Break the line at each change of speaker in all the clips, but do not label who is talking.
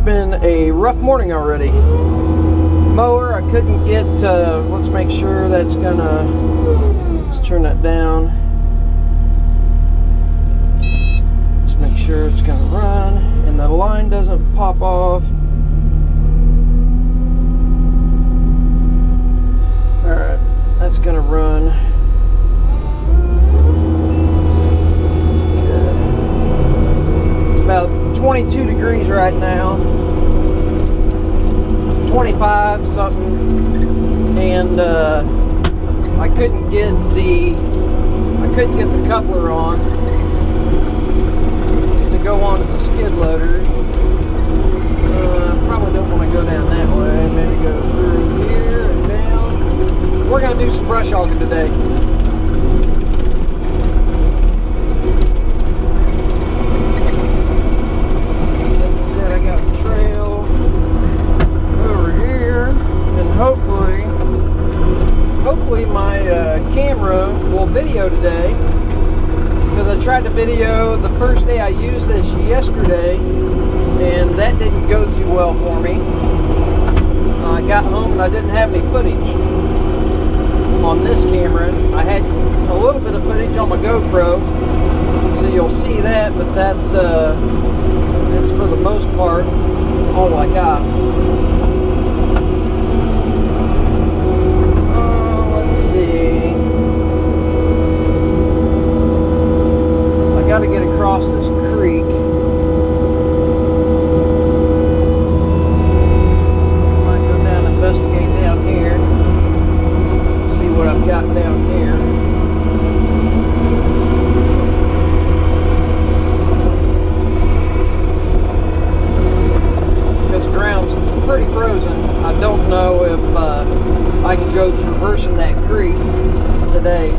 been a rough morning already. Mower, I couldn't get, let's make sure that's gonna, let's turn that down. Let's make sure it's gonna run and the line doesn't pop off. Alright, that's gonna run. It's about 22 degrees right now. 25 something, and I couldn't get the coupler on to go onto the skid loader. Probably don't want to go down that way. Maybe go through here and down. We're gonna do some brush hogging today. Like I said, I got a trail over here, and hopefully my camera will video today, because I tried to video the first day I used this yesterday and that didn't go too well for me. I got home and I didn't have any footage on this camera. I had a little bit of footage on my GoPro, so you'll see that, but that's for the most part all I got. Let's see. I got to get across this creek. Might go down and investigate down here. See what I've got down here. Because the ground's pretty frozen. I don't know if I can go traversing that creek today.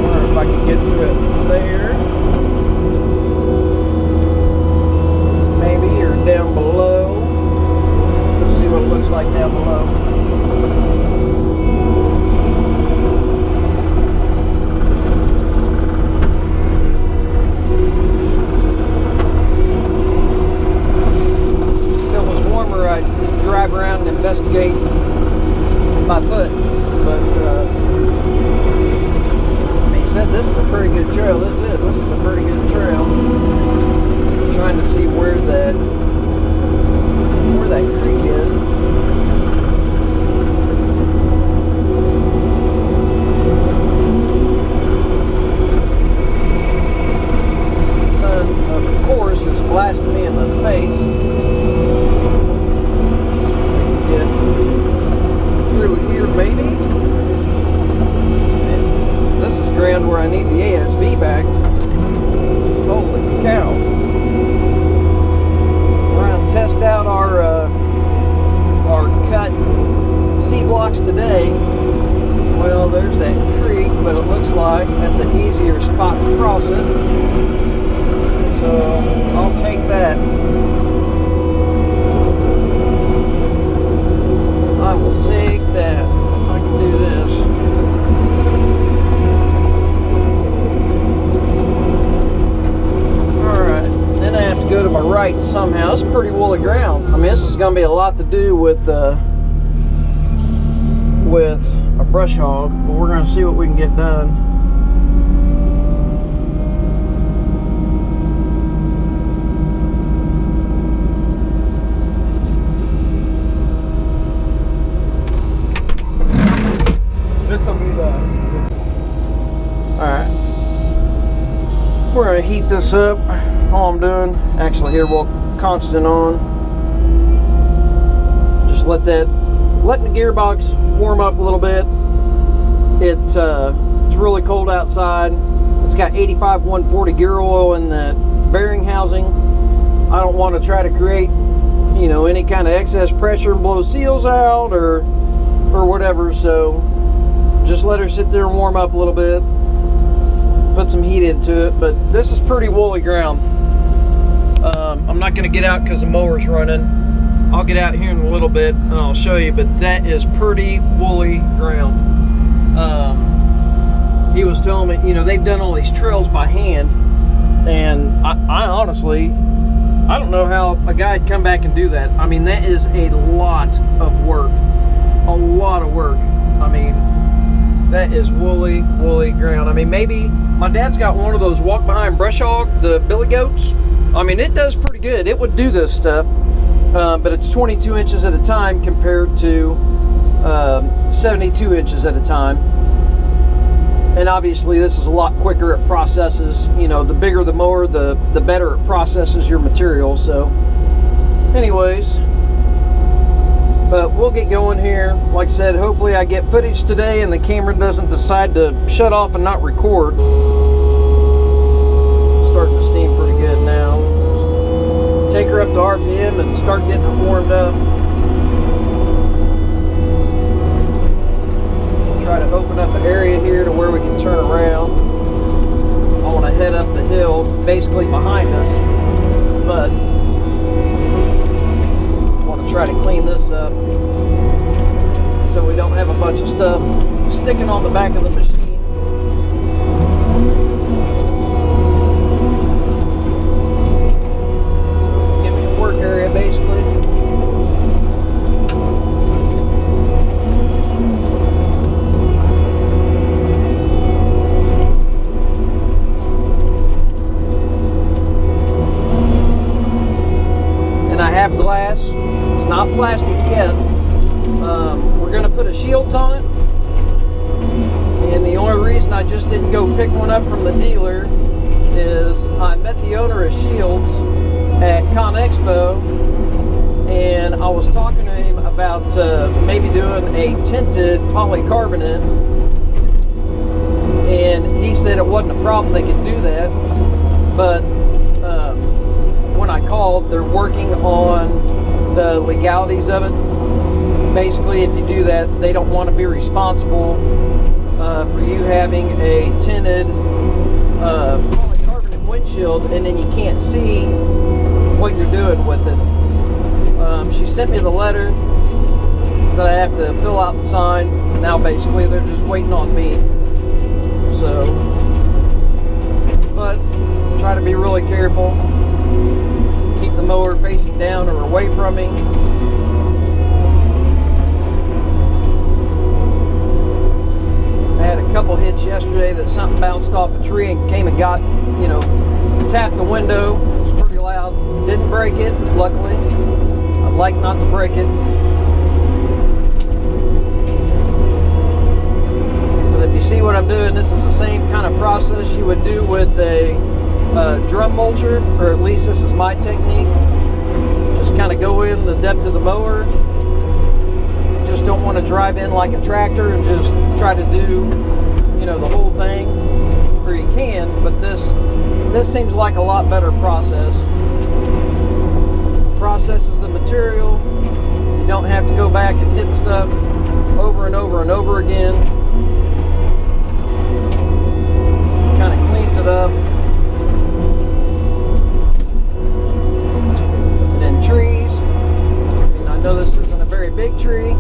Wonder if I can get through it there. Maybe, or down below. Let's see what it looks like down below. Drive around and investigate by foot, but he said this is a pretty good trail. This is a pretty good trail. I'm trying to see where that creek is. The sun, of course, is blasting me in the face. Through here, maybe. And this is ground where I need the ASV back. Holy cow! We're gonna test out our cut C blocks today. Well, there's that creek, but it looks like that's an easier spot to cross it. So I'll take that. I will take that if I can do this. Alright, then I have to go to my right somehow. It's pretty woolly ground. I mean, this is going to be a lot to do with a brush hog, but we're going to see what we can get done. Alright, we're going to heat this up. All I'm doing, actually here, we'll constant on. Just letting the gearbox warm up a little bit. It's really cold outside. It's got 85 140 gear oil in the bearing housing. I don't want to try to create, any kind of excess pressure and blow seals out or whatever, so just let her sit there and warm up a little bit. Put some heat into it, but this is pretty woolly ground. I'm not going to get out because the mower's running. I'll get out here in a little bit and I'll show you, but that is pretty woolly ground. He was telling me, you know, they've done all these trails by hand, and I honestly, I don't know how a guy'd come back and do that. I mean, that is a lot of work. A lot of work. I mean, that is woolly ground. I mean, maybe my dad's got one of those walk behind brush hog, the billy goats. I mean, it does pretty good. It would do this stuff, but it's 22 inches at a time compared to 72 inches at a time. And obviously this is a lot quicker. It processes, you know, the bigger the mower, the better it processes your material. So anyways, but we'll get going here. Like I said, hopefully I get footage today and the camera doesn't decide to shut off and not record. It's starting to steam pretty good now. Just take her up to RPM and start getting it warmed up. Try to open up an area here to where we can turn around. I want to head up the hill basically behind us, but I want to try to clean this up so we don't have a bunch of stuff sticking on the back of the machine. So give me a work area basically. Glass. It's not plastic yet. We're going to put a shields on it, and the only reason I just didn't go pick one up from the dealer is I met the owner of Shields at Con Expo, and I was talking to him about maybe doing a tinted polycarbonate, and he said it wasn't a problem, they could do that, but when I called, they're working on the legalities of it. Basically, if you do that, they don't want to be responsible for you having a tinted polycarbonate windshield and then you can't see what you're doing with it. She sent me the letter that I have to fill out and sign. Now basically they're just waiting on me. So, but try to be really careful. Keep the mower facing down or away from me. I had a couple hits yesterday that something bounced off a tree and came and got, you know, tapped the window. It was pretty loud. Didn't break it, luckily. I'd like not to break it. But if you see what I'm doing, this is the same kind of process you would do with a drum mulcher, or at least this is my technique. Just kind of go in the depth of the mower. Just don't want to drive in like a tractor and just try to do, you know, the whole thing. Or you can, but this seems like a lot better process. Processes the material. You don't have to go back and hit stuff over and over and over again. Kind of cleans it up. Trees. I mean, I know this isn't a very big tree.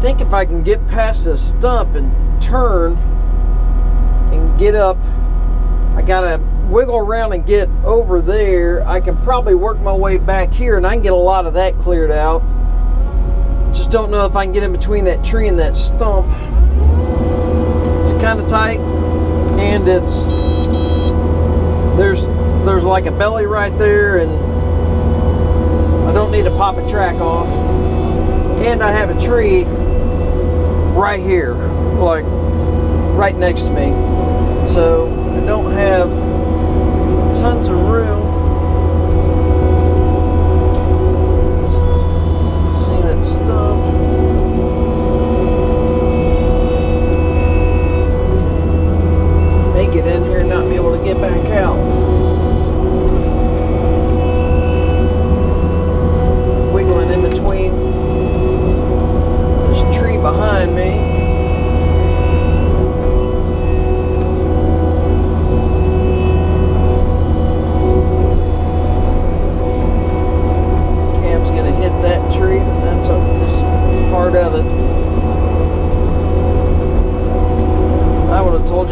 think if I can get past this stump and turn and get up, I gotta wiggle around and get over there. I can probably work my way back here and I can get a lot of that cleared out. Just don't know if I can get in between that tree and that stump. It's kind of tight, and there's like a belly right there, and I don't need to pop a track off. And I have a tree right here, like right next to me, so I don't have tons of room. See that stump? May get in here and not be able to get back out. Wiggling in between this tree behind me.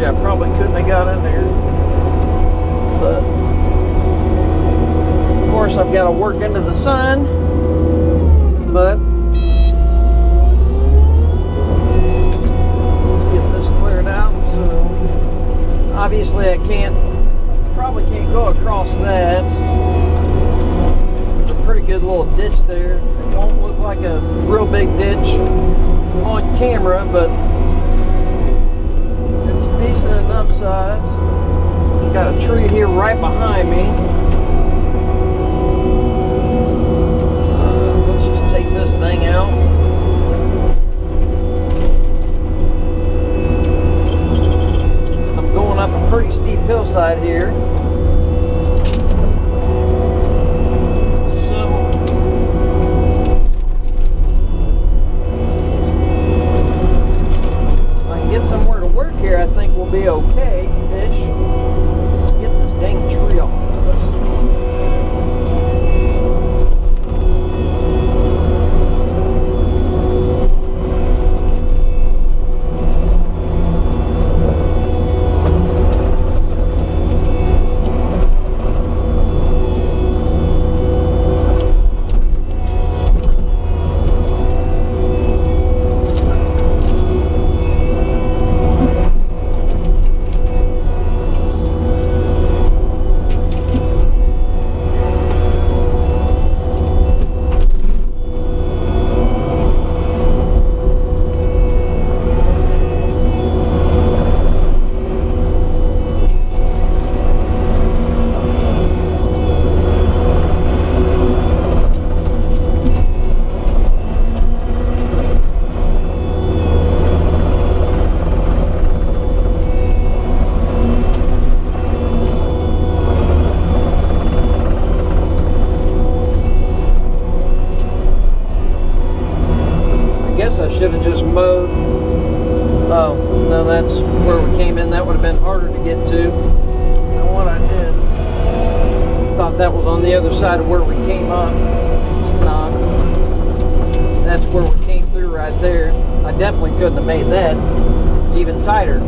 I probably couldn't have got in there, but of course I've got to work into the sun. But let's get this cleared out. So obviously I probably can't go across that. There's a pretty good little ditch there. It won't look like a real big ditch on camera, but decent enough size. Got a tree here right behind me. Let's just take this thing out. I'm going up a pretty steep hillside here. I think we'll be okay-ish. Let's get this dang tree off of us. I should have just mowed. Oh, no, that's where we came in. That would have been harder to get to than what I did. Thought that was on the other side of where we came up. It's not. That's where we came through right there. I definitely couldn't have made that even tighter.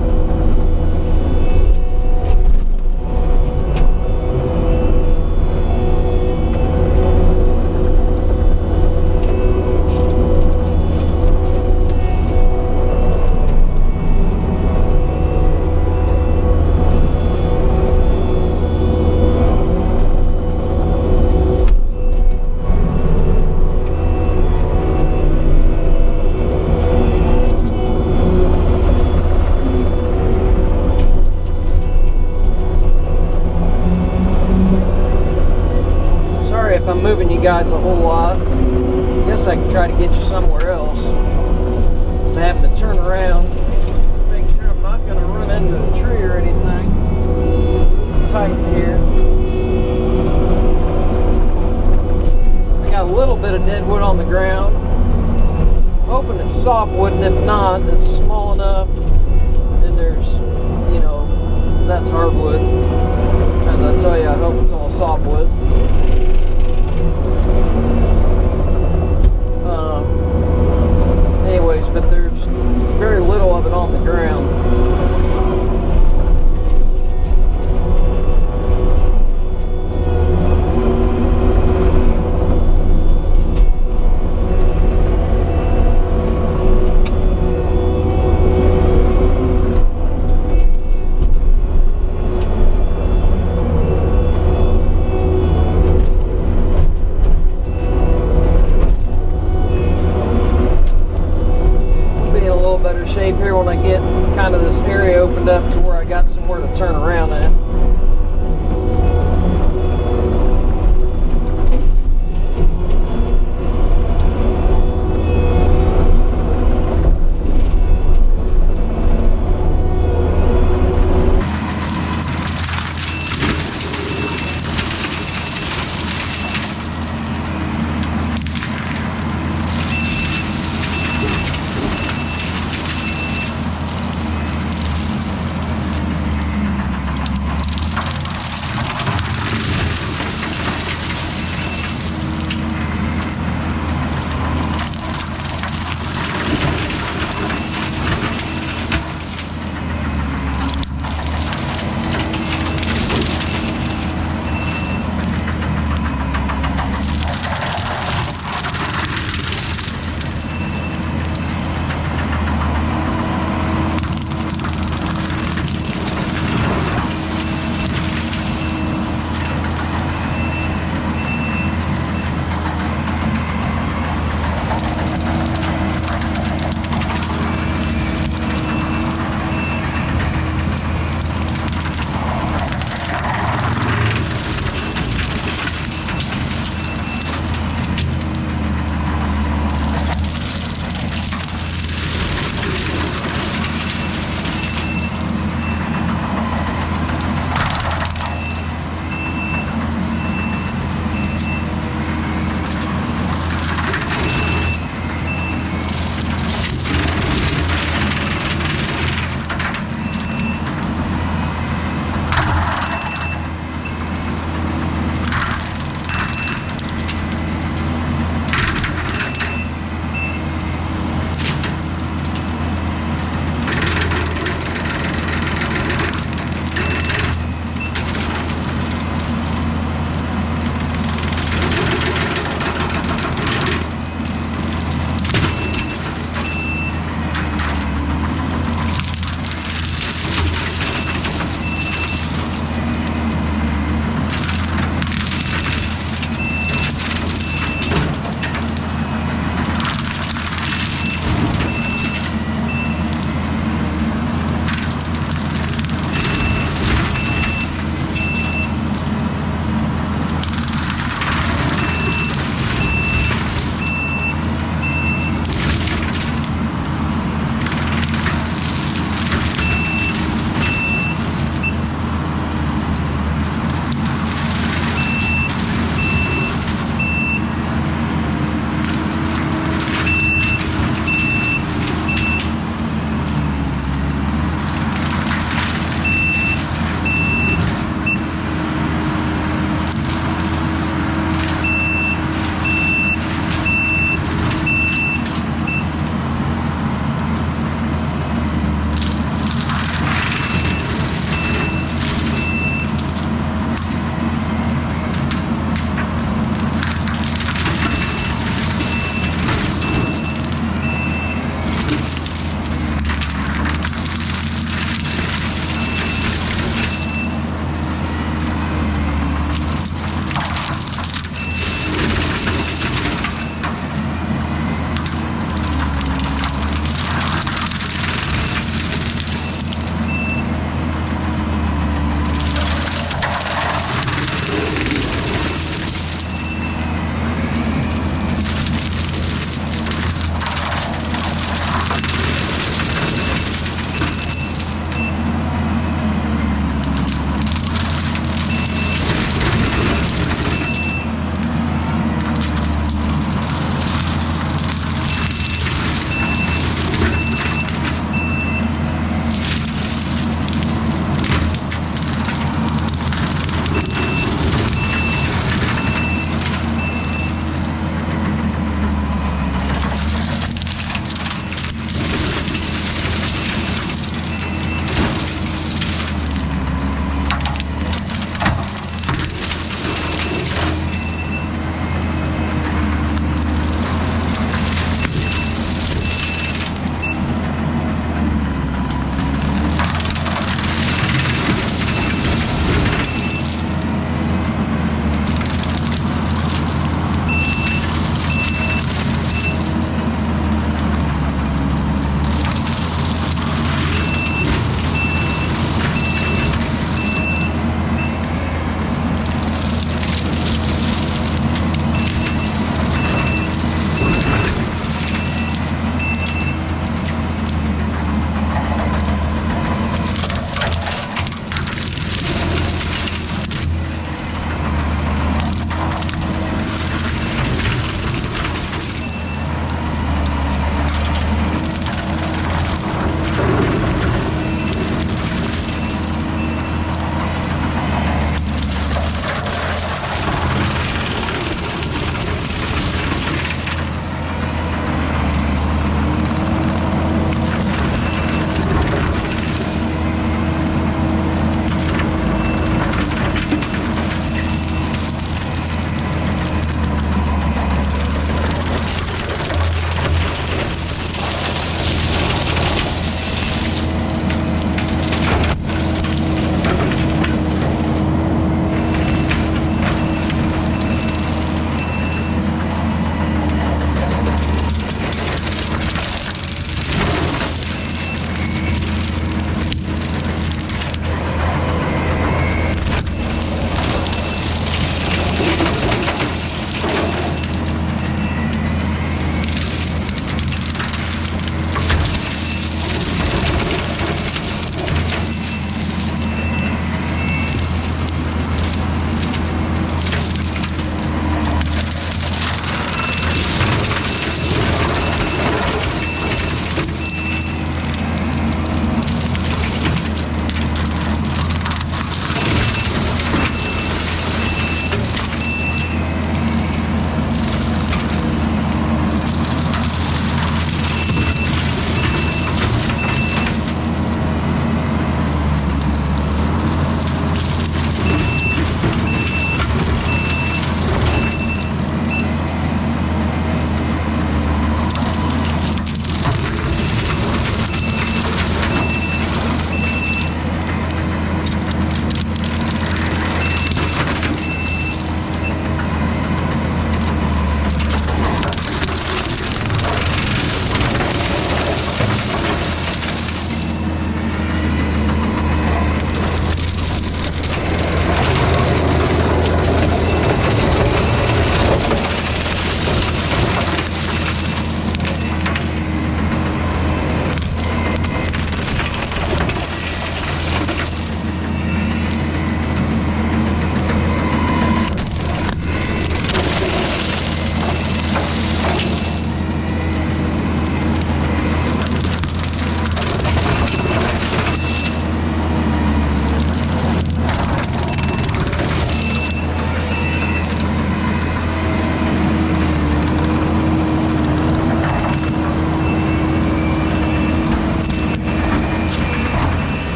If I'm moving you guys a whole lot, I guess I can try to get you somewhere else. I'm having to turn around, make sure I'm not going to run into a tree or anything. It's tight in here. I got a little bit of dead wood on the ground. Hoping it's softwood, and if not, it's small enough. And there's, that's hardwood. As I tell you, I hope it's all softwood. Anyways, but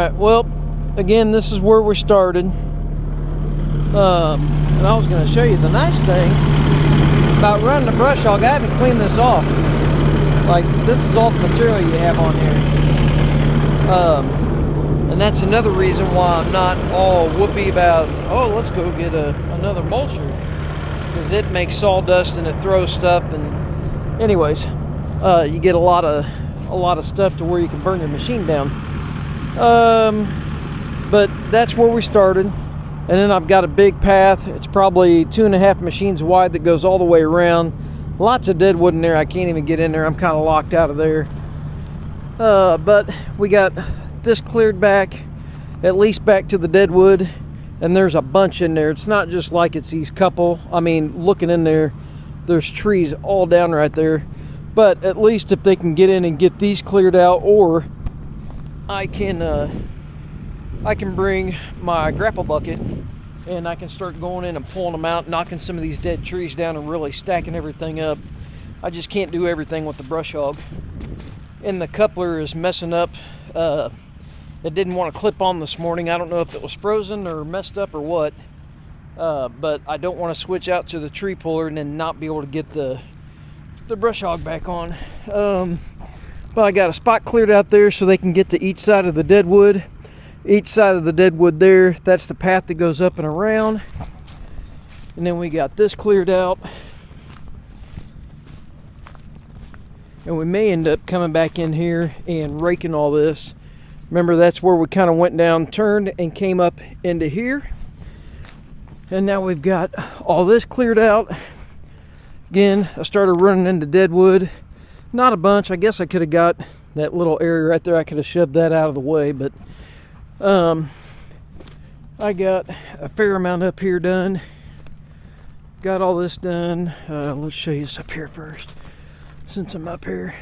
Alright, well, again, this is where we started. And I was going to show you the nice thing about running the brush hog. I haven't cleaned this off. Like, this is all the material you have on here. And that's another reason why I'm not all whoopee about, oh, let's go get another mulcher. Because it makes sawdust and it throws stuff. And anyways, you get a lot of stuff to where you can burn your machine down. But that's where we started. And then I've got a big path. It's probably 2.5 machines wide that goes all the way around. Lots of dead wood in there. I can't even get in there. I'm kind of locked out of there. But we got this cleared back, at least back to the dead wood. And there's a bunch in there. It's not just like it's these couple. I mean, looking in there, there's trees all down right there. But at least if they can get in and get these cleared out, or I can bring my grapple bucket and I can start going in and pulling them out, knocking some of these dead trees down and really stacking everything up. I just can't do everything with the brush hog. And the coupler is messing up. It didn't want to clip on this morning. I don't know if it was frozen or messed up or what. But I don't want to switch out to the tree puller and then not be able to get the brush hog back on. But I got a spot cleared out there so they can get to each side of the dead wood. Each side of the dead wood there, that's the path that goes up and around. And then we got this cleared out. And we may end up coming back in here and raking all this. Remember, that's where we kind of went down, turned, and came up into here. And now we've got all this cleared out. Again, I started running into dead wood. Not a bunch. I guess I could have got that little area right there. I could have shoved that out of the way, but I got a fair amount up here done. Got all this done. Let's show you this up here first, since I'm up here.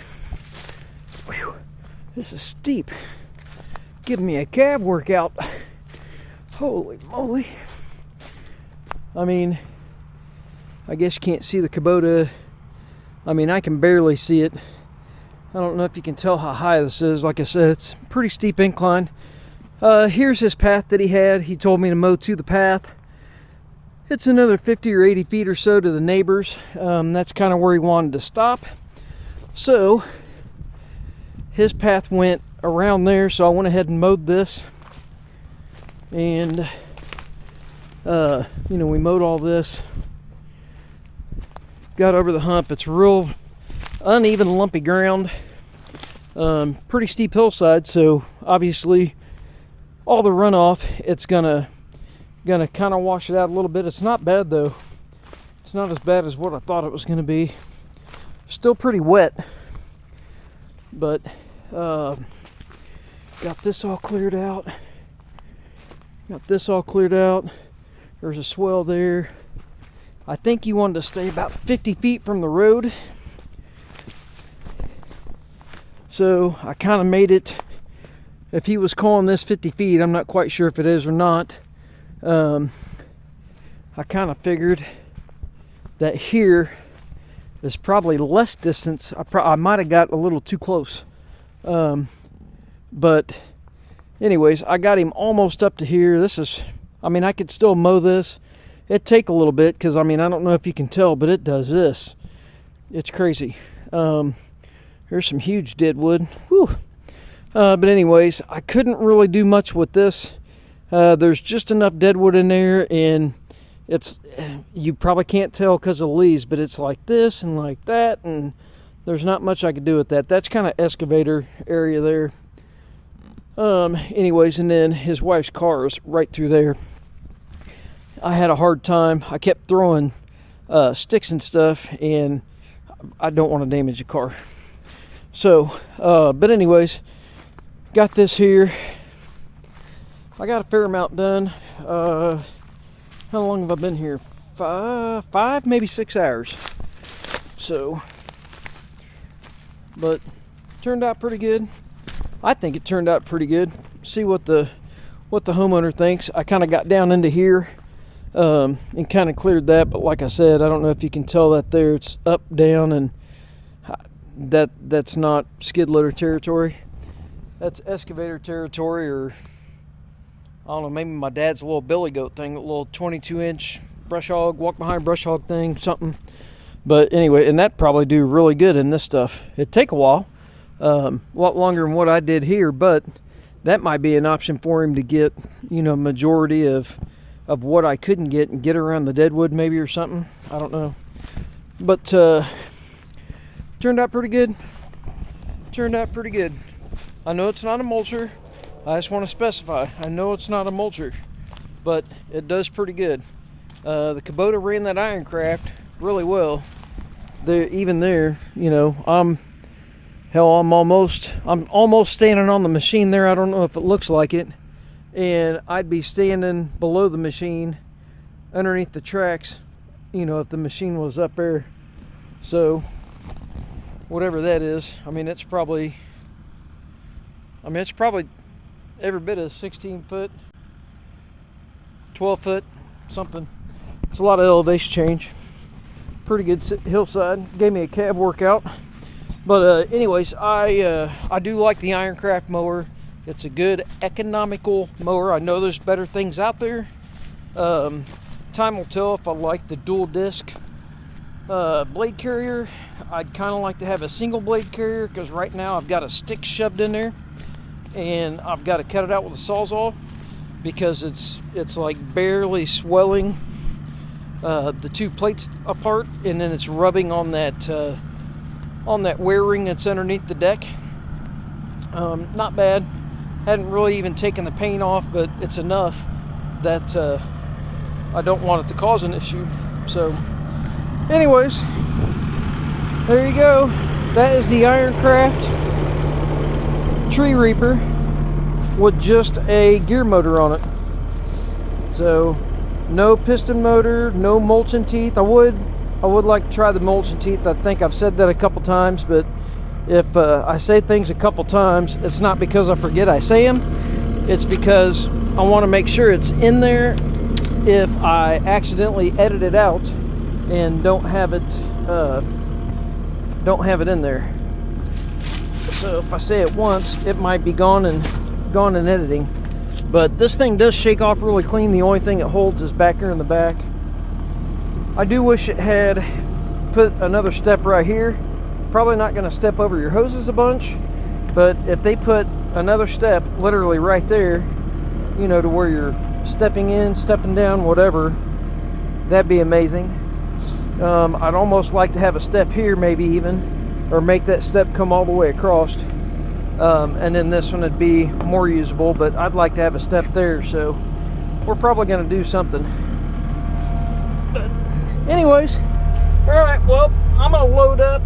Whew, this is steep. Give me a calf workout. Holy moly. I mean, I guess you can't see the Kubota. I mean, I can barely see it. I don't know if you can tell how high this is. Like I said, it's a pretty steep incline. Here's his path that he had. He told me to mow to the path. It's another 50 or 80 feet or so to the neighbors. That's kind of where he wanted to stop. So his path went around there, so I went ahead and mowed this. And we mowed all this. Got over the hump. It's real uneven, lumpy ground. Pretty steep hillside, so obviously all the runoff, it's gonna kind of wash it out a little bit. It's not bad though. It's not as bad as what I thought it was gonna be. Still pretty wet, but got this all cleared out. Got this all cleared out. There's a swell there. I think he wanted to stay about 50 feet from the road. So I kind of made it, if he was calling this 50 feet, I'm not quite sure if it is or not. I kind of figured that here is probably less distance. I might have got a little too close. But anyways, I got him almost up to here. This is, I mean, I could still mow this. It'd take a little bit because, I mean, I don't know if you can tell, but it does this. It's crazy. There's some huge dead wood. Whew. But anyways, I couldn't really do much with this. There's just enough dead wood in there, and it's, you probably can't tell because of the leaves, but it's like this and like that, and there's not much I could do with that. That's kind of excavator area there. Anyways, and then his wife's car is right through there. I had a hard time. I kept throwing sticks and stuff, and I don't want to damage the car. So, but anyways, got this here. I got a fair amount done. How long have I been here? Five, maybe 6 hours. So, but turned out pretty good. I think it turned out pretty good. See what the homeowner thinks. I kind of got down into here and kind of cleared that, but like I said, I don't know if you can tell that there. It's up, down, and that's not skid loader territory. That's excavator territory, or I don't know, maybe my dad's little billy goat thing, a little 22-inch brush hog, walk behind brush hog thing, something. But anyway, and that probably do really good in this stuff. It'd take a while, a lot longer than what I did here, but that might be an option for him to get, you know, majority of what I couldn't get and get around the deadwood maybe or something. I don't know. But turned out pretty good. Turned out pretty good. I know it's not a mulcher. I just want to specify, I know it's not a mulcher, but it does pretty good. The Kubota ran that IronCraft really well. Even there, you know, I'm almost standing on the machine there. I don't know if it looks like it, and I'd be standing below the machine underneath the tracks, you know, if the machine was up there. So whatever that is, I mean, it's probably every bit of 16 foot, 12 foot, something. It's a lot of elevation change. Pretty good hillside. Gave me a calf workout. But anyways, I do like the IronCraft mower. It's a good economical mower. I know there's better things out there. Time will tell if I like the dual disc blade carrier. I'd kind of like to have a single blade carrier, because right now I've got a stick shoved in there and I've got to cut it out with a Sawzall because it's like barely swelling the two plates apart, and then it's rubbing on that wear ring that's underneath the deck. Not bad. Hadn't really even taken the paint off, but it's enough that I don't want it to cause an issue. So anyways, there you go. That is the IronCraft tree reaper with just a gear motor on it. So no piston motor, no mulching teeth. I would like to try the mulching teeth. I think I've said that a couple times, but if I say things a couple times, it's not because I forget I say them. It's because I want to make sure it's in there if I accidentally edit it out and don't have it in there. So if I say it once, it might be gone in editing. But this thing does shake off really clean. The only thing it holds is back here in the back. I do wish it had put another step right here. Probably not going to step over your hoses a bunch, but if they put another step literally right there, you know, to where you're stepping in, stepping down, whatever, that'd be amazing. I'd almost like to have a step here, maybe even, or make that step come all the way across, and then this one would be more usable, but I'd like to have a step there, so we're probably going to do something. But anyways, all right, well, I'm going to load up